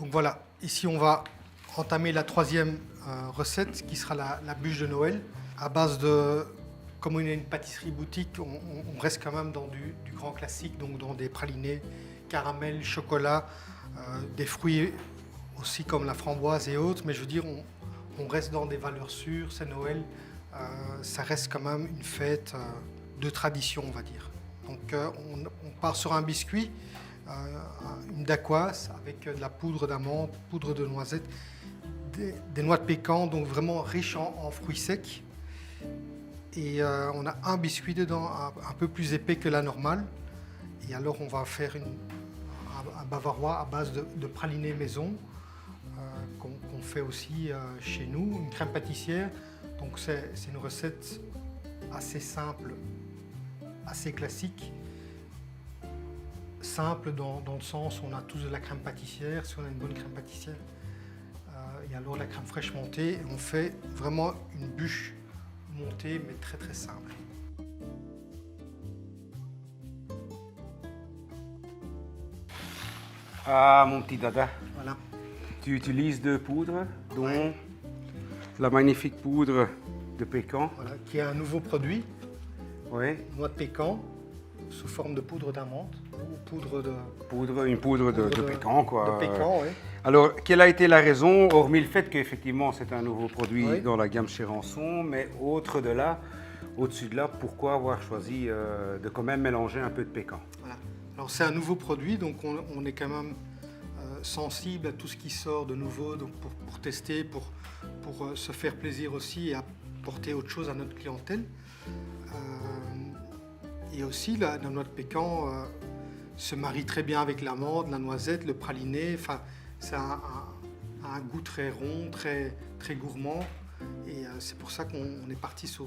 Donc voilà, ici on va entamer la troisième recette qui sera la bûche de Noël. À base de, comme on est une pâtisserie boutique, on reste quand même dans du grand classique, donc dans des pralinés, caramel, chocolat, des fruits aussi comme la framboise et autres, mais je veux dire, on reste dans des valeurs sûres, c'est Noël, ça reste quand même une fête de tradition, on va dire. Donc on part sur un biscuit, une dacquoise avec de la poudre d'amande, poudre de noisette, des noix de pécan, donc vraiment riche en fruits secs. Et on a un biscuit dedans un peu plus épais que la normale. Et alors on va faire un bavarois à base de praliné maison, qu'on fait aussi chez nous, une crème pâtissière. Donc c'est une recette assez simple, assez classique. Simple dans le sens où on a tous de la crème pâtissière, si on a une bonne crème pâtissière. Et alors la crème fraîche montée, et on fait vraiment une bûche montée mais très très simple. Ah, mon petit dada. Voilà. Tu utilises deux poudres, dont Ouais. la magnifique poudre de pécan. Voilà, qui est un nouveau produit, Oui, noix de pécan, sous forme de poudre d'amande ou une poudre de pécan, quoi. De pécan, oui. Alors, quelle a été la raison, hormis le fait qu'effectivement c'est un nouveau produit Oui. dans la gamme chez Rançon, mais autre de là, au-dessus de là, pourquoi avoir choisi de quand même mélanger un peu de pécan? Voilà. Alors c'est un nouveau produit, donc on est quand même sensible à tout ce qui sort de nouveau, donc pour tester, pour se faire plaisir aussi et apporter autre chose à notre clientèle. Et aussi la noix de pécan se marie très bien avec l'amande, la noisette, le praliné. Enfin, c'est un goût très rond, très, très gourmand. Et c'est pour ça qu'on est parti sur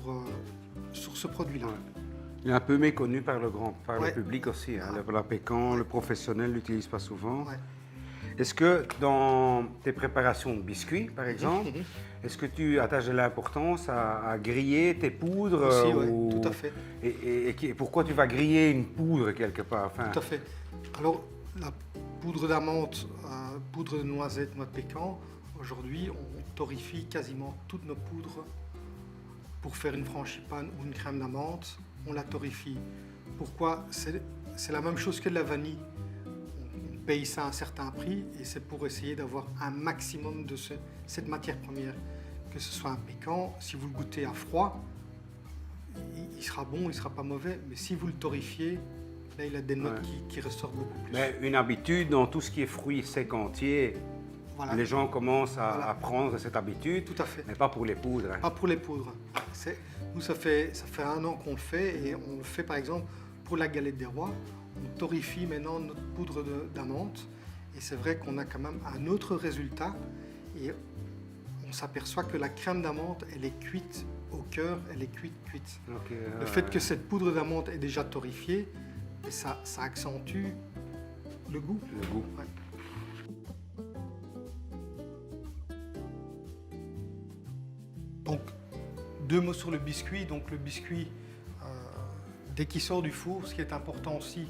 ce produit-là. Ouais. Il est un peu méconnu par le Ouais. public aussi. Hein. La pécan, le professionnel ne l'utilise pas souvent. Ouais. Est-ce que dans tes préparations de biscuits, par exemple, est-ce que tu attaches de l'importance à griller tes poudres Aussi, ouais, tout à fait. Et pourquoi tu vas griller une poudre quelque part? Enfin, Tout à fait. Alors, la poudre d'amande, poudre de noisette, noix de pécan, aujourd'hui, on torréfie quasiment toutes nos poudres pour faire une frangipane ou une crème d'amande. On la torréfie. Pourquoi? C'est la même chose que de la vanille. On paye ça à un certain prix et c'est pour essayer d'avoir un maximum de cette matière première. Que ce soit un pécan, si vous le goûtez à froid, il sera bon, il ne sera pas mauvais, mais si vous le torréfiez, là il a des notes qui ressortent beaucoup plus. mais une habitude dans tout ce qui est fruits secs entiers, Voilà. les gens commencent à Voilà. prendre cette habitude, Tout à fait. mais pas pour les poudres. Hein. Pas pour les poudres. Nous, ça fait 1 an qu'on le fait et on le fait par exemple pour la galette des rois. On torréfie maintenant notre poudre d'amande et c'est vrai qu'on a quand même un autre résultat et on s'aperçoit que la crème d'amande, elle est cuite au cœur, elle est cuite. Donc, Le fait que cette poudre d'amande est déjà torréfiée, et ça accentue le goût. le goût. Ouais. Donc, 2 mots sur le biscuit. Donc, le biscuit, dès qu'il sort du four, ce qui est important aussi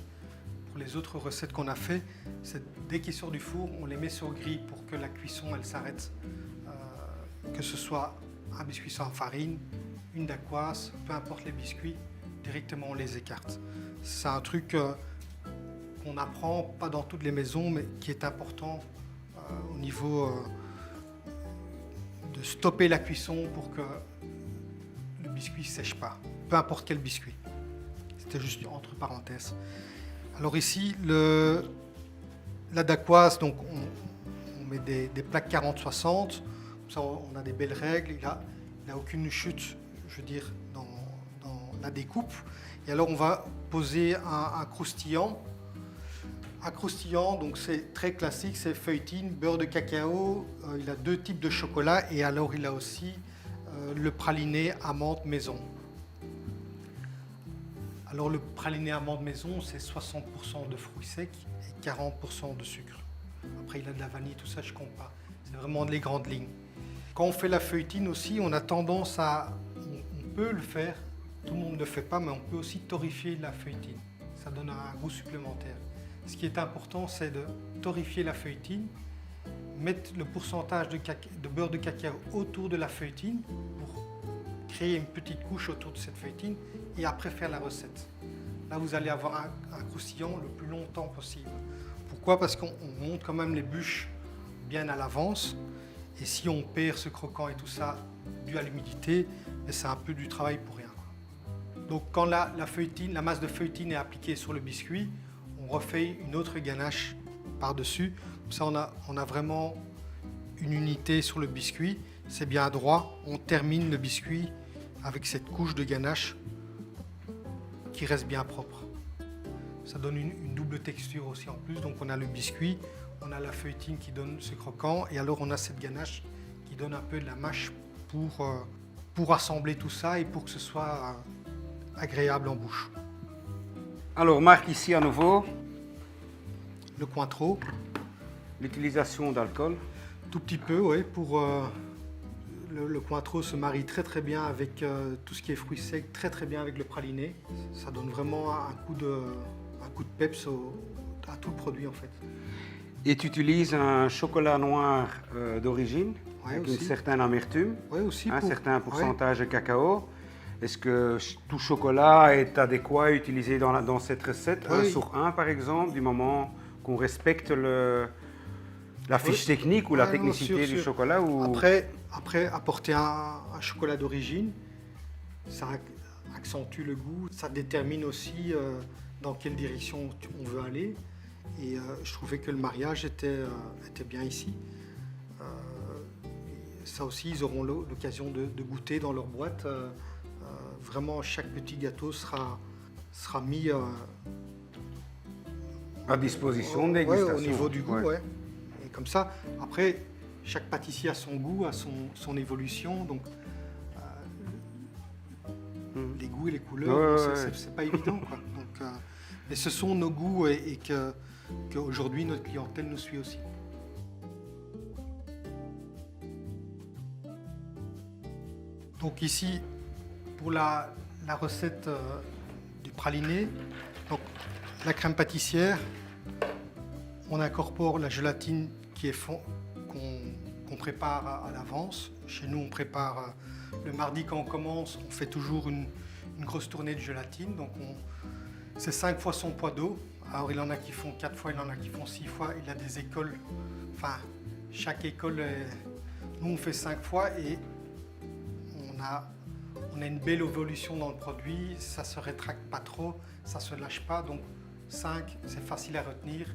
pour les autres recettes qu'on a fait, c'est dès qu'il sort du four, on les met sur grille pour que la cuisson elle s'arrête. Que ce soit un biscuit sans farine, une dacquoise, peu importe les biscuits, directement on les écarte. C'est un truc qu'on n'apprend pas dans toutes les maisons, mais qui est important au niveau de stopper la cuisson pour que le biscuit ne sèche pas, peu importe quel biscuit. C'était juste entre parenthèses. Alors ici, la dacquoise, donc on met des plaques 40-60, comme ça on a des belles règles, il n'a aucune chute, je veux dire, dans la découpe. Et alors on va poser un croustillant. Un croustillant, donc c'est très classique, c'est feuilletine, beurre de cacao, il a 2 types de chocolat et alors il a aussi le praliné amande maison. Alors le praliné amande maison, c'est 60% de fruits secs et 40% de sucre. Après il a de la vanille, tout ça je compte pas. C'est vraiment les grandes lignes. Quand on fait la feuilletine aussi, on a tendance on peut le faire, tout le monde ne le fait pas, mais on peut aussi torréfier la feuilletine. Ça donne un goût supplémentaire. Ce qui est important, c'est de torréfier la feuilletine mettre le pourcentage de beurre de cacao autour de la feuilletine pour créer une petite couche autour de cette feuilletine et après faire la recette. Là, vous allez avoir un croustillant le plus longtemps possible. Pourquoi? Parce qu'on monte quand même les bûches bien à l'avance. Et si on perd ce croquant et tout ça dû à l'humidité, c'est un peu du travail pour rien. Donc quand la masse de feuilletine est appliquée sur le biscuit, on refait une autre ganache par-dessus. Comme ça, on a vraiment une unité sur le biscuit. C'est bien droit. On termine le biscuit avec cette couche de ganache qui reste bien propre. Ça donne une double texture aussi en plus. Donc on a le biscuit, on a la feuilletine qui donne ce croquant et alors on a cette ganache qui donne un peu de la mâche pour assembler tout ça et pour que ce soit agréable en bouche. Alors Marc, ici à nouveau, Le Cointreau, l'utilisation d'alcool. tout petit peu, oui, pour le Cointreau se marie très très bien avec tout ce qui est fruits secs, très très bien avec le praliné. Ça donne vraiment un coup de peps à tout le produit en fait. Et tu utilises un chocolat noir d'origine, Ouais, avec aussi. une certaine amertume, Oui, aussi un pour- certain ouais. pourcentage de cacao. Est-ce que tout chocolat est adéquat à utiliser dans cette recette, Oui. 1 sur 1 par exemple, du moment qu'on respecte la fiche Oui. technique ou la Ouais, non, technicité sûr. du chocolat ou... Après, apporter un chocolat d'origine, ça accentue le goût, ça détermine aussi dans quelle direction on veut aller. Et je trouvais que le mariage était bien ici. Ça aussi, ils auront l'occasion de goûter dans leur boîte. Vraiment, chaque petit gâteau sera mis à disposition de ouais, dégustation. au niveau du goût. Ouais. Ouais. Et comme ça, après, chaque pâtissier a son goût, a son évolution. Donc, les goûts et les couleurs, Ouais, ouais. c'est pas évident, quoi. Donc, mais ce sont nos goûts et qu'aujourd'hui, notre clientèle nous suit aussi. Donc ici, pour la recette du praliné, donc, la crème pâtissière, on incorpore la gélatine qu'on prépare à l'avance. Chez nous, on prépare le mardi quand on commence, on fait toujours une grosse tournée de gélatine. Donc c'est 5 fois son poids d'eau. Alors il y en a qui font 4 fois, il y en a qui font 6 fois. Il y a des écoles, enfin chaque école, nous on fait 5 fois et on a une belle évolution dans le produit. Ça ne se rétracte pas trop, ça ne se lâche pas. Donc 5, c'est facile à retenir.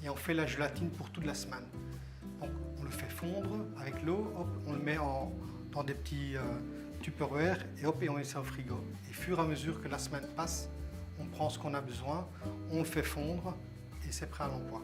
Et on fait la gélatine pour toute la semaine. Donc on le fait fondre avec l'eau, hop, on le met dans des petits Tupperware et hop, et on met ça au frigo. Et fur et à mesure que la semaine passe, on prend ce qu'on a besoin, on le fait fondre et c'est prêt à l'emploi.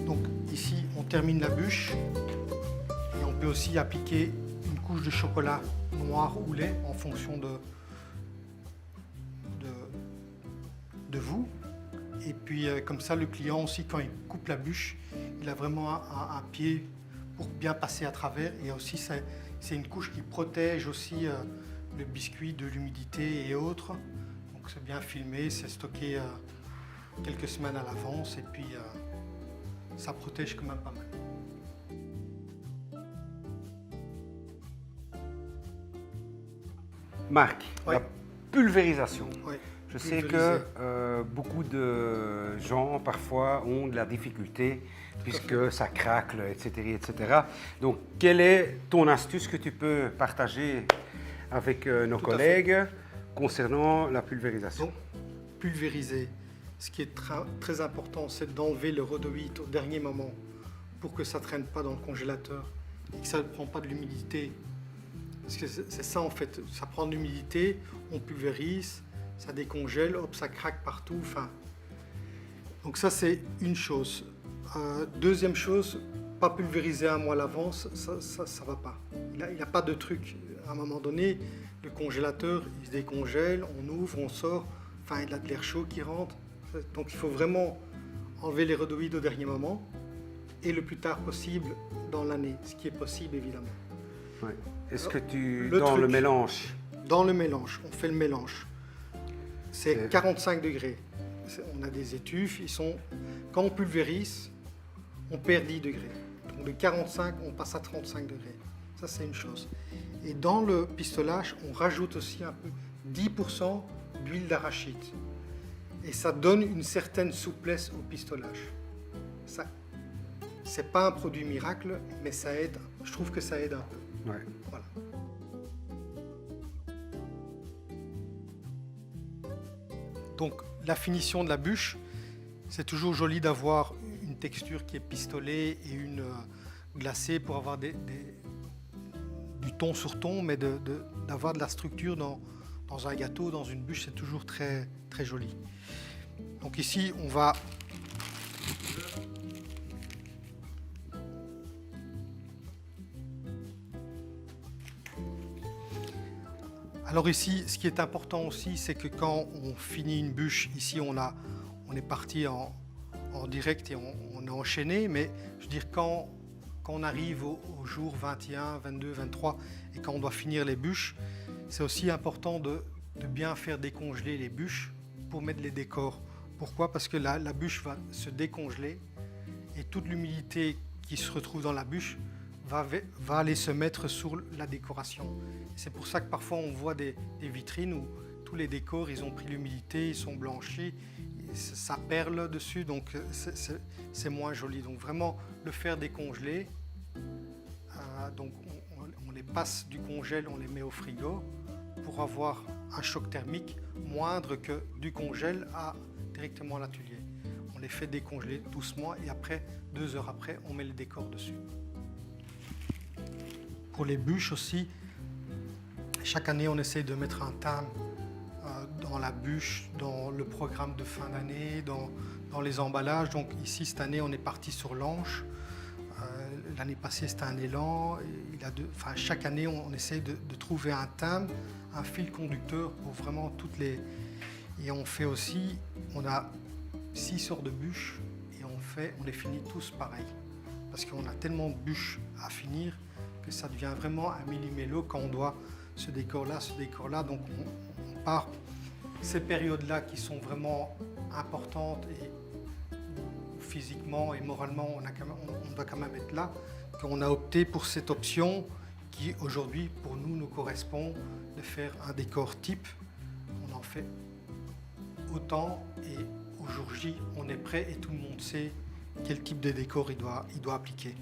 Donc ici, on termine la bûche et on aussi appliquer une couche de chocolat noir ou lait en fonction de vous. Et puis comme ça, le client aussi, quand il coupe la bûche, il a vraiment un pied pour bien passer à travers. Et aussi, c'est une couche qui protège aussi le biscuit de l'humidité et autres. Donc c'est bien filmé, c'est stocké quelques semaines à l'avance et puis ça protège quand même pas mal. Marc, Ouais. la pulvérisation. Ouais. Je sais Pulvériser. que beaucoup de gens parfois ont de la difficulté puisque ça craque, etc., etc. Donc, quelle est ton astuce que tu peux partager avec nos Tout à collègues concernant la pulvérisation? Donc, pulvériser. Ce qui est très important, c'est d'enlever le rhodoïde au dernier moment pour que ça ne traîne pas dans le congélateur et que ça ne prend pas de l'humidité. Parce que c'est ça en fait, ça prend de l'humidité, on pulvérise, ça décongèle, hop, ça craque partout. Enfin, donc ça c'est une chose. Deuxième chose, pas pulvériser un mois à l'avance, ça va pas. Il n'y a pas de truc. À un moment donné, le congélateur, il se décongèle, on ouvre, on sort, enfin il a de l'air chaud qui rentre. Donc il faut vraiment enlever les rhodoïdes au dernier moment et le plus tard possible dans l'année, ce qui est possible évidemment. Ouais. Est-ce que tu, Le dans truc. le mélange, Dans le mélange, on fait le mélange. C'est 45 degrés. On a des étuves, quand on pulvérise, on perd 10 degrés. Donc de 45, on passe à 35 degrés. Ça, c'est une chose. Et dans le pistolage, on rajoute aussi un peu 10% d'huile d'arachide. Et ça donne une certaine souplesse au pistolage. Ça, c'est pas un produit miracle, mais ça aide. Je trouve que ça aide un peu. ouais. Voilà. Donc la finition de la bûche, c'est toujours joli d'avoir une texture qui est pistolée et une glacée pour avoir du ton sur ton, mais d'avoir de la structure dans un gâteau, dans une bûche, c'est toujours très, très joli. Donc ici, on va alors ici, ce qui est important aussi, c'est que quand on finit une bûche, ici on est parti en direct et on est enchaîné, mais je veux dire quand on arrive au jour 21, 22, 23 et quand on doit finir les bûches, c'est aussi important de bien faire décongeler les bûches pour mettre les décors. Pourquoi? Parce que la bûche va se décongeler et toute l'humidité qui se retrouve dans la bûche va aller se mettre sur la décoration. C'est pour ça que parfois on voit des vitrines où tous les décors, ils ont pris l'humidité, ils sont blanchis, ça perle dessus, donc c'est moins joli. Donc vraiment le faire décongeler, donc on les passe du congèle, on les met au frigo pour avoir un choc thermique moindre que du congèle directement à l'atelier. On les fait décongeler doucement et après, 2 heures après, on met le décor dessus. Pour les bûches aussi, chaque année on essaie de mettre un thème dans la bûche, dans le programme de fin d'année, dans les emballages. Donc ici cette année on est parti sur l'anche. L'année passée c'était un élan. Chaque année on essaie de trouver un thème, un fil conducteur pour vraiment toutes les... Et on fait aussi, on a 6 sortes de bûches et on les finit tous pareil. Parce qu'on a tellement de bûches à finir que ça devient vraiment un millimélo quand on doit ce décor-là. Donc on part ces périodes-là qui sont vraiment importantes et physiquement et moralement, on doit quand même être là, qu'on a opté pour cette option qui aujourd'hui pour nous correspond de faire un décor type. On en fait autant et au jour J, on est prêt et tout le monde sait quel type de décor il doit appliquer.